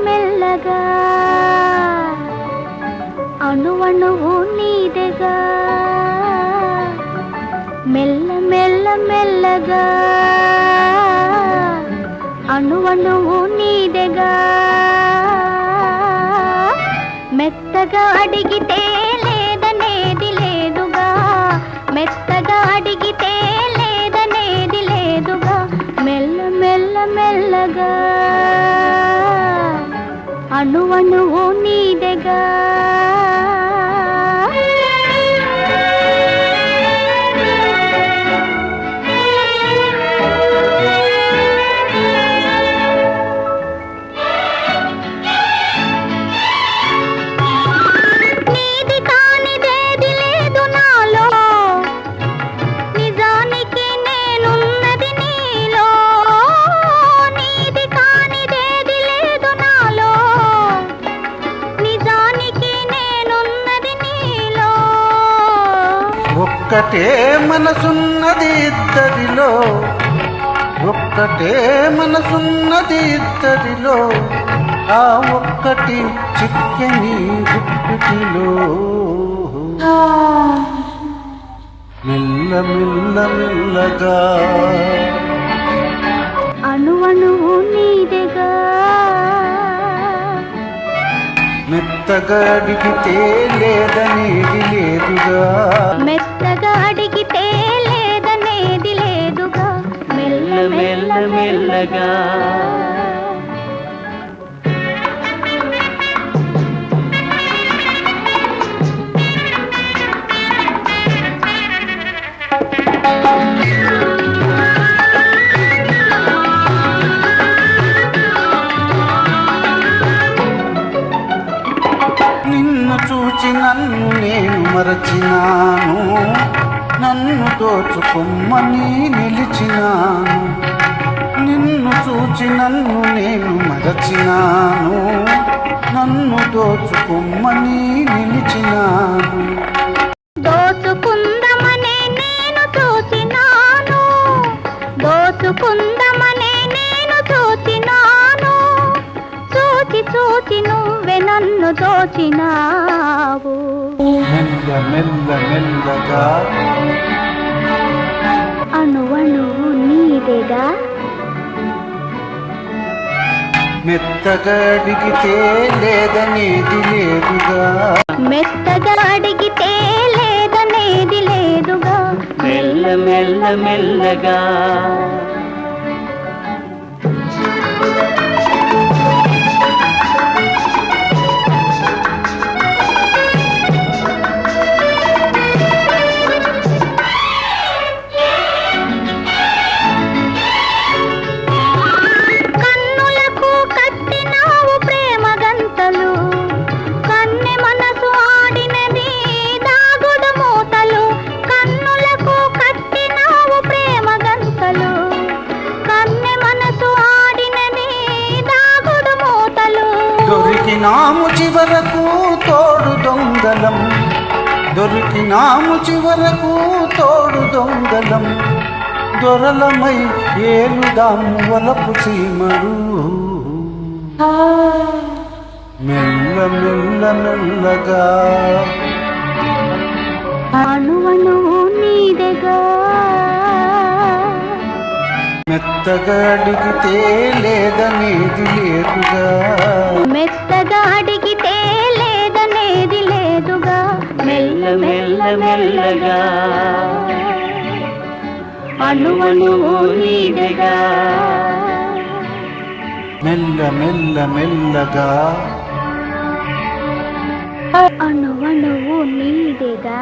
మెల్లగా అణువణువు నీదెగా మెల్లగా అణువణువు నీదెగా మెత్తగా అడిగితే లేదనేది లేదుగా మెత్తగా అడిగితే లేదనేది లేదుగా మెల్లగా అణువణువు నీదెగా నీది కానిదేది లేదు నాలో నిజానికి నేనున్నది నీలో నీది కానిదేది లేదు నాలో నిజానికి నేనున్నది నీలో ఒక్కటే మనసున్నది ఇద్దరిలో ఒక్కటే మనసున్నది ఇద్దరిలో ఆ ఒక్కటి చిక్కని గుప్పిటిలో మెల్లగా అణువణువు నీదెగా మెత్తగా అడిగితే లేదనేది లేదుగా మెత్తగా అడిగితే లేదనేది లేదుగా మెల్లగా నిన్ను చూచి నన్ను నేను మరచినాను నన్ను దోచుకొమ్మని నిలిచినాను నిన్ను చూచి నన్ను నేను మరచినాను నన్ను దోచుకొమ్మని నిలిచినాను దోచుకుందమనే నేను చూచినాను దోచుకుందమనే నేను చూచినాను చూచి నువ్వే నన్ను దోచినావు మెల్లగా అణువణువు నీదెగా మెత్తగా అడిగితే లేదనేది లేదుగా మెత్తగా అడిగితే లేదనేది లేదుగా మెల్లగా కన్నులకు కట్టినావు ప్రేమ గంతలు కన్నె మనసు ఆడినది దాగుడు మూతలు కన్నులకు కట్టినావు ప్రేమ గంతలు కన్నె మనసు ఆడినది దాగుడు మూతలు దొరికినాము చివరకు తోడు దొంగలం దొరికినాము చివరకు తోడు దొంగలం దొరలమై ఏలుదాము వలపు సీమరు మెల్లగా అణువణువు నీదెగా మెత్తగా అడిగితే లేదనేది లేదుగా మెత్తగా అడిగితే లేదనేది లేదుగా మెల్లగా అణువణువు నీదెగా మెల్లగా అణువణువు నీదెగా